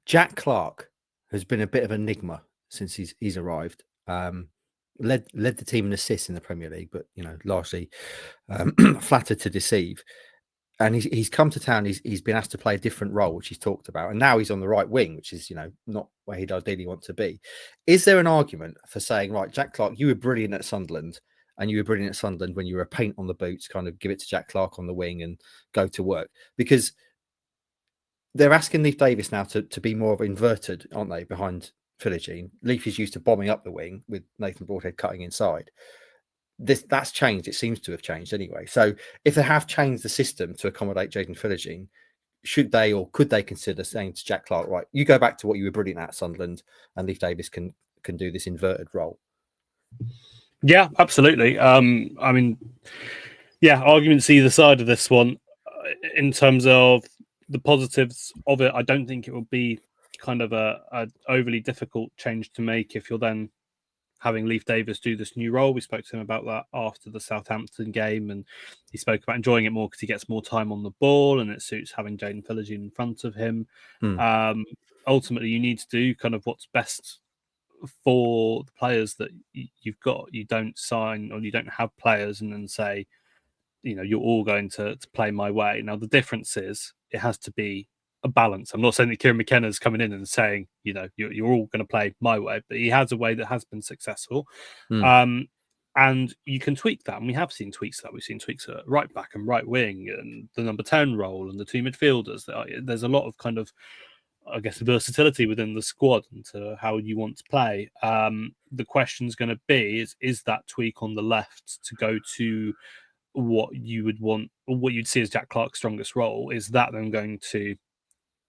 Jack Clarke has been a bit of an enigma since he's arrived. Led the team in assists in the Premier League, but largely flattered to deceive. And he's come to town. He's been asked to play a different role, which he's talked about, and now he's on the right wing, which is not where he'd ideally want to be. Is there an argument for saying, right, Jack Clarke, you were brilliant at Sunderland, and you were brilliant at Sunderland when you were a paint on the boots, kind of give it to Jack Clarke on the wing and go to work? Because they're asking Leif Davis now to be more of inverted, aren't they, behind Philogene? Leif is used to bombing up the wing with Nathan Broadhead cutting inside. That's changed. It seems to have changed anyway. So if they have changed the system to accommodate Jaden Philogene, should they or could they consider saying to Jack Clarke, right, you go back to what you were brilliant at Sunderland, and Leif Davis can do this inverted role? Yeah, absolutely. Arguments either side of this one. In terms of the positives of it, I don't think it would be kind of a overly difficult change to make if you're then having Leif Davis do this new role. We spoke to him about that after the Southampton game, and he spoke about enjoying it more because he gets more time on the ball and it suits having Jaden Philogene in front of him. Ultimately, you need to do kind of what's best for the players that you've got. You don't sign or you don't have players and then say, you're all going to play my way. Now, the difference is it has to be a balance. I'm not saying that Kieran McKenna's coming in and saying, you're all going to play my way, but he has a way that has been successful. And you can tweak that. And we have seen tweaks that. We've seen tweaks at right back and right wing and the number 10 role and the two midfielders. There's a lot of kind of, I guess, versatility within the squad into how you want to play. The question's going to be, is that tweak on the left to go to what you would want, or what you'd see as Jack Clarke's strongest role? Is that then going to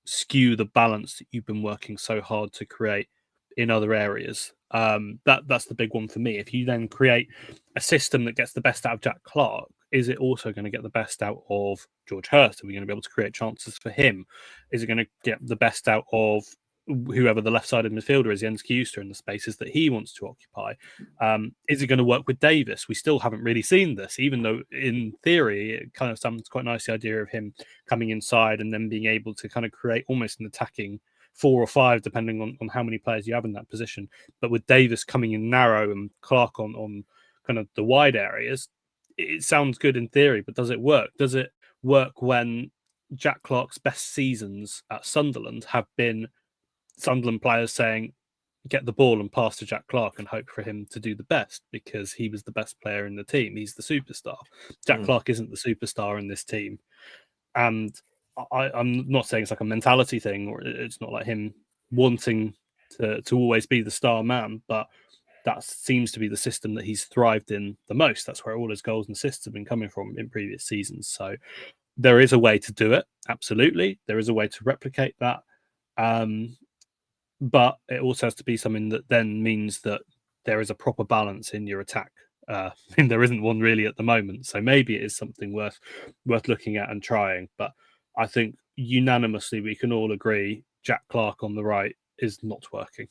skew the balance that you've been working so hard to create in other areas? That's the big one for me. If you then create a system that gets the best out of Jack Clarke, is it also going to get the best out of George Hurst? Are we going to be able to create chances for him? Is it going to get the best out of whoever the left-sided midfielder is, Jens Kjuster, in the spaces that he wants to occupy? Is it going to work with Davis? We still haven't really seen this, even though in theory it kind of sounds quite nice, the idea of him coming inside and then being able to kind of create almost an attacking 4 or 5, depending on how many players you have in that position. But with Davis coming in narrow and Clarke on kind of the wide areas, it sounds good in theory, but does it work? Does it work when Jack Clarke's best seasons at Sunderland have been Sunderland players saying, get the ball and pass to Jack Clarke and hope for him to do the best because he was the best player in the team? He's the superstar. Jack Clarke isn't the superstar in this team. And I'm not saying it's like a mentality thing, or it's not like him wanting to always be the star man, but that seems to be the system that he's thrived in the most. That's where all his goals and assists have been coming from in previous seasons. So there is a way to do it. Absolutely. There is a way to replicate that. But it also has to be something that then means that there is a proper balance in your attack. And there isn't one really at the moment. So maybe it is something worth looking at and trying. But I think unanimously we can all agree Jack Clarke on the right is not working.